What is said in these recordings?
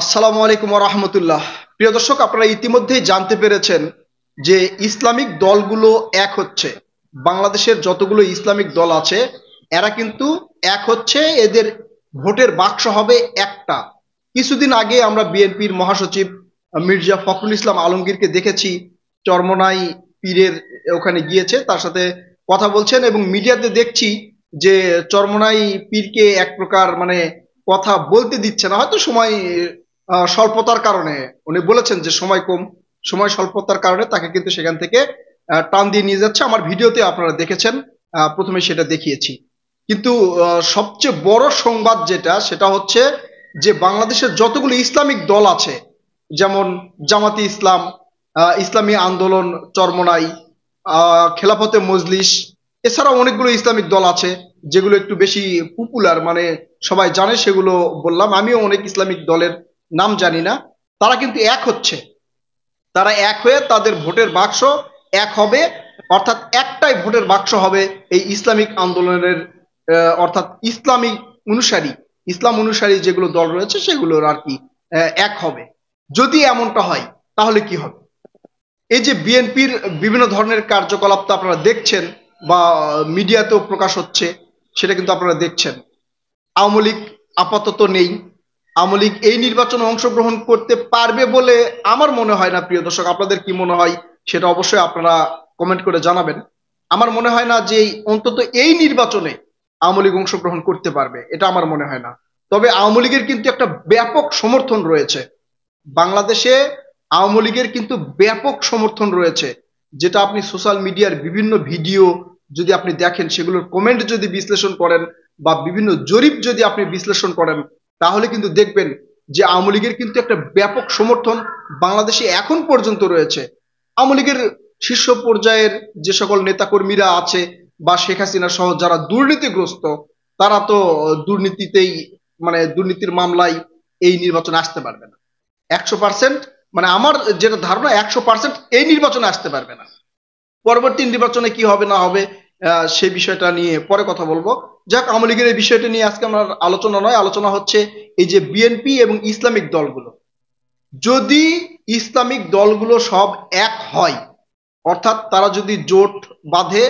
আসসালামু আলাইকুম ওয়া রাহমাতুল্লাহ। প্রিয় দর্শক, আপনারা ইতিমধ্যেই জানতে পেরেছেন যে ইসলামিক দলগুলো এক হচ্ছে। বাংলাদেশের যতগুলো ইসলামিক দল আছে এরা কিন্তু এক হচ্ছে, এদের ভোটের বাক্স হবে একটা। কিছুদিন আগে আমরা বিএনপির মহাসচিব মির্জা ফখরুল ইসলাম আলমগীরকে দেখেছি, চরমনাই পীরের ওখানে গিয়েছে, তার সাথে কথা বলছেন এবং মিডিয়াতে দেখছি যে চরমনাই পীরকে এক প্রকার কথা বলতে দিচ্ছে না, হয়তো সময় স্বল্পতার কারণে। উনি বলেছেন যে সময় কম, সময় স্বল্পতার কারণে তাকে কিন্তু সেখান থেকে টান দিয়ে নিয়ে যাচ্ছে। আমার ভিডিওতে আপনারা দেখেছেন, প্রথমে সেটা দেখিয়েছি। কিন্তু সবচেয়ে বড় সংবাদ যেটা, সেটা হচ্ছে যে বাংলাদেশের যতগুলো ইসলামিক দল আছে, যেমন জামাতি ইসলাম, ইসলামী আন্দোলন চরমনাই, খেলাফতে মজলিস, এছাড়াও অনেকগুলো ইসলামিক দল আছে যেগুলো একটু বেশি পপুলার, সবাই জানে, সেগুলো বললাম। আমিও অনেক ইসলামিক দলের নাম জানি না। তারা কিন্তু এক হচ্ছে, তারা এক হয়ে তাদের ভোটের বাক্স এক হবে, অর্থাৎ একটাই ভোটের বাক্স হবে এই ইসলামিক আন্দোলনের, অর্থাৎ ইসলামিক অনুসারী, ইসলাম অনুসারী যেগুলো দল রয়েছে সেগুলোর আর কি এক হবে। যদি এমনটা হয় তাহলে কি হবে? এই যে বিএনপির বিভিন্ন ধরনের কার্যকলাপ তো আপনারা দেখছেন, বা মিডিয়াতেও প্রকাশ হচ্ছে, সেটা কিন্তু আপনারা দেখছেন। আওয়ামী লীগ আপাতত নেই। আওয়ামী লীগ এই নির্বাচনে অংশগ্রহণ করতে পারবে বলে আমার মনে হয় না। প্রিয় দর্শক, আপনাদের কি মনে হয় সেটা অবশ্যই আপনারা কমেন্ট করে জানাবেন। আমার মনে হয় না যে অন্তত এই নির্বাচনে আওয়ামী লীগ অংশগ্রহণ করতে পারবে, এটা আমার মনে হয় না। তবে আওয়ামী লীগের কিন্তু একটা ব্যাপক সমর্থন রয়েছে বাংলাদেশে। আওয়ামী লীগের কিন্তু ব্যাপক সমর্থন রয়েছে, যেটা আপনি সোশ্যাল মিডিয়ার বিভিন্ন ভিডিও যদি আপনি দেখেন, সেগুলোর কমেন্ট যদি বিশ্লেষণ করেন, বা বিভিন্ন জরিপ যদি আপনি বিশ্লেষণ করেন, তাহলে কিন্তু দেখবেন যে আওয়ামী লীগের কিন্তু একটা ব্যাপক সমর্থন বাংলাদেশে এখন পর্যন্ত রয়েছে। আওয়ামী লীগের শীর্ষ পর্যায়ের যে সকল নেতাকর্মীরা আছে, বা শেখ হাসিনা সহ যারা দুর্নীতিগ্রস্ত, তারা তো দুর্নীতিতেই, দুর্নীতির মামলায় এই নির্বাচনে আসতে পারবে না 100%। আমার যেটা ধারণা, 100% এই নির্বাচনে আসতে পারবে না। পরবর্তী নির্বাচনে কি হবে না হবে সেই বিষয়টা নিয়ে পরে কথা বলবো। যাক, আওয়ামী লীগের এই বিষয়টা নিয়ে আজকে আমার আলোচনা নয়, আলোচনা হচ্ছে এই যে বিএনপি এবং ইসলামিক দলগুলো, যদি ইসলামিক দলগুলো সব এক হয়, অর্থাৎ তারা যদি জোট বাঁধে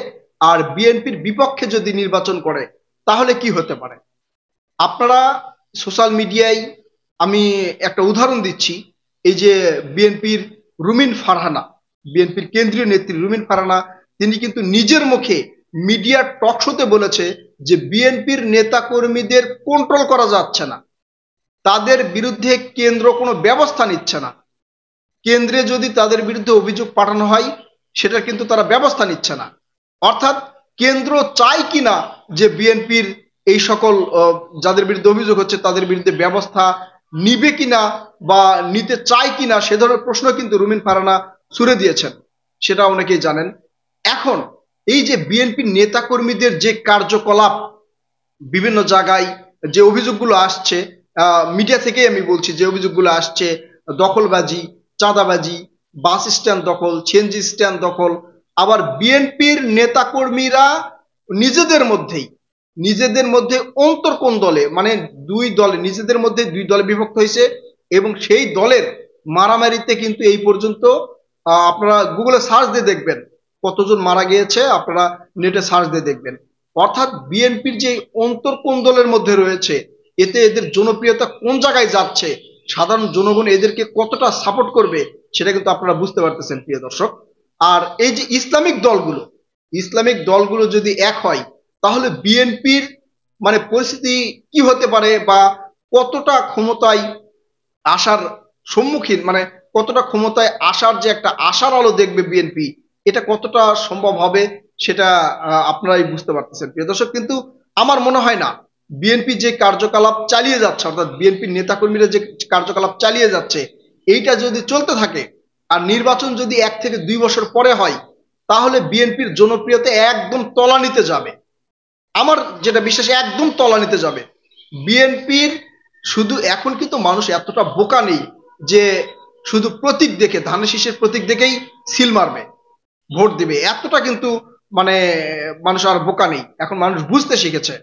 আর বিএনপির বিপক্ষে যদি নির্বাচন করে, তাহলে কি হতে পারে? আপনারা সোশ্যাল মিডিয়ায়, আমি একটা উদাহরণ দিচ্ছি, এই যে বিএনপির রুমিন ফারহানা, বিএনপির কেন্দ্রীয় নেত্রী রুমিন ফারহানা, তিনি কিন্তু নিজের মুখে মিডিয়ার টক শোতে বলেছে যে বিএনপির নেতা কর্মীদের কন্ট্রোল করা যাচ্ছে না, তাদের বিরুদ্ধে কেন্দ্র কোনো ব্যবস্থা নিচ্ছে না। কেন্দ্রে যদি তাদের বিরুদ্ধে অভিযোগ পাঠানো হয়, সেটা কিন্তু তারা ব্যবস্থা নিচ্ছে না। অর্থাৎ কেন্দ্র চায় কিনা যে বিএনপির এই সকল যাদের বিরুদ্ধে অভিযোগ হচ্ছে তাদের বিরুদ্ধে ব্যবস্থা নিবে কিনা, বা নিতে চায় কিনা, সে ধরনের প্রশ্ন কিন্তু রুমিন ফারহানা ছুড়ে দিয়েছেন, সেটা অনেকেই জানেন। এখন এই যে বিএনপির নেতাকর্মীদের যে কার্যকলাপ, বিভিন্ন জায়গায় যে অভিযোগগুলো আসছে, মিডিয়া থেকেই আমি বলছি, যে অভিযোগগুলো আসছে, দখলবাজি, চাঁদাবাজি, বাস স্ট্যান্ড দখল, সিএনজি স্ট্যান্ড দখল, আবার বিএনপির নেতাকর্মীরা নিজেদের মধ্যেই, নিজেদের মধ্যে অন্তর কোন দলে, দুই দলে, নিজেদের মধ্যে দুই দলে বিভক্ত হয়েছে, এবং সেই দলের মারামারিতে কিন্তু এই পর্যন্ত আপনারা গুগলে সার্চ দিয়ে দেখবেন কতজন মারা গিয়েছে, আপনারা নেটে সার্চ দিয়ে দেখবেন। অর্থাৎ বিএনপির যে কোন দলের মধ্যে রয়েছে, এতে এদের জনপ্রিয়তা কোন জায়গায় যাচ্ছে, সাধারণ জনগণ এদেরকে কতটা সাপোর্ট করবে, সেটা কিন্তু আপনারা বুঝতে পারতেছেন প্রিয় দর্শক। আর এই যে ইসলামিক দলগুলো যদি এক হয়, তাহলে বিএনপির পরিস্থিতি কি হতে পারে, বা কতটা ক্ষমতায় আসার সম্মুখীন, কতটা ক্ষমতায় আসার যে একটা আশার আলো দেখবে বিএনপি, এটা কতটা সম্ভব হবে, সেটা আপনারাই বুঝতে পারতেছেন প্রিয় দর্শক। কিন্তু আমার মনে হয় না বিএনপি যে কার্যকলাপ চালিয়ে যাচ্ছে, অর্থাৎ বিএনপির নেতাকর্মীরা যে কার্যকলাপ চালিয়ে যাচ্ছে, এইটা যদি চলতে থাকে, আর নির্বাচন যদি 1 থেকে 2 বছর পরে হয়, তাহলে বিএনপির জনপ্রিয়তা একদম তলানিতে যাবে। আমার যেটা বিশ্বাস, একদম তলানিতে যাবে বিএনপির। শুধু এখন কিন্তু মানুষ এতটা বোকা নেই যে শুধু প্রতীক দেখে, ধানের শীষের প্রতীক দেখেই সিল মারবে, ভোট দিবে, এতটা কিন্তু মানে মানুষ আর বোকা নেই। এখন মানুষ বুঝতে শিখেছে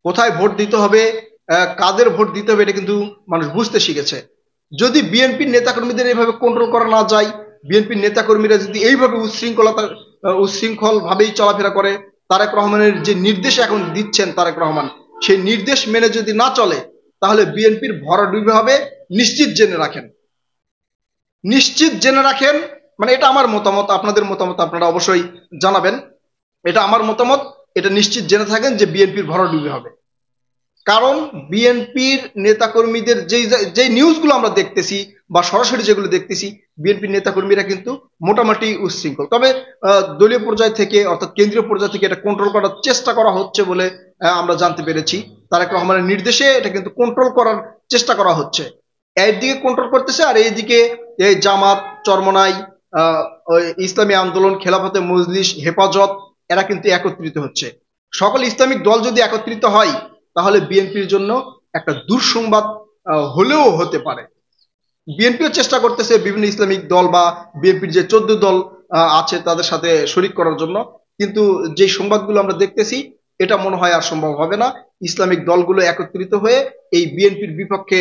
কোথায় ভোট দিতে হবে, কাদের ভোট দিতে হবে এটা কিন্তু মানুষ বুঝতে শিখেছে। যদি বিএনপির নেতাকর্মীদের এইভাবে কন্ট্রোল করা না যায়, বিএনপির নেতাকর্মীরা যদি এইভাবে উচ্ছৃঙ্খল ভাবেই চলাফেরা করে, তারেক রহমানের যে নির্দেশ এখন দিচ্ছেন তারেক রহমান, সেই নির্দেশ মেনে যদি না চলে, তাহলে বিএনপির ভরাডুবি হবে। নিশ্চিত জেনে রাখেন, নিশ্চিত জেনে রাখেন। মানে এটা আমার মতামত, আপনাদের মতামত আপনারা অবশ্যই জানাবেন। এটা আমার মতামত, এটা নিশ্চিত জেনে থাকেন যে বিএনপির ভরাডুবি হবে। কারণ বিএনপির নেতাকর্মীদের যেই নিউজগুলো আমরা দেখতেছি বা সরাসরি যেগুলো দেখতেছি, বিএনপির নেতাকর্মীরা কিন্তু মোটামুটি উচ্ছৃঙ্খল। তবে দলীয় পর্যায় থেকে অর্থাৎ কেন্দ্রীয় পর্যায় থেকে এটা কন্ট্রোল করার চেষ্টা করা হচ্ছে বলে আমরা জানতে পেরেছি। তারেক রহমানের নির্দেশে এটা কিন্তু কন্ট্রোল করার চেষ্টা করা হচ্ছে। একদিকে কন্ট্রোল করতেছে, আর এইদিকে এই জামাত, চরমনাই, ইসলামী আন্দোলন, খেলাফতে মজলিস, হেফাজত, এরা কিন্তু একত্রিত হচ্ছে। সকল ইসলামিক দল যদি একত্রিত হয়, তাহলে বিএনপির জন্য একটা দুঃসংবাদ হলেও হতে পারে। বিএনপিও চেষ্টা করতেছে বিভিন্ন ইসলামিক দল বা বিএনপির যে 14 দল আছে তাদের সাথে শরিক করার জন্য, কিন্তু যে সংবাদগুলো আমরা দেখতেছি, এটা মনে হয় আর সম্ভব হবে না। ইসলামিক দলগুলো একত্রিত হয়ে এই বিএনপির বিপক্ষে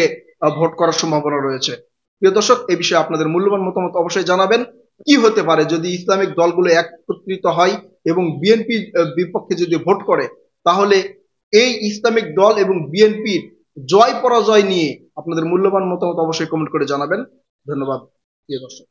ভোট করার সম্ভাবনা রয়েছে। প্রিয় দর্শক, এই বিষয়ে আপনাদের মূল্যবান মতামত অবশ্যই জানাবেন। কি হতে পারে যদি ইসলামিক দলগুলো একত্রিত হয় এবং বিএনপির বিপক্ষে যদি ভোট করে, তাহলে এই ইসলামিক দল এবং বিএনপির জয় পরাজয় নিয়ে আপনাদের মূল্যবান মতামত অবশ্যই কমেন্ট করে জানাবেন। ধন্যবাদ প্রিয় দর্শক।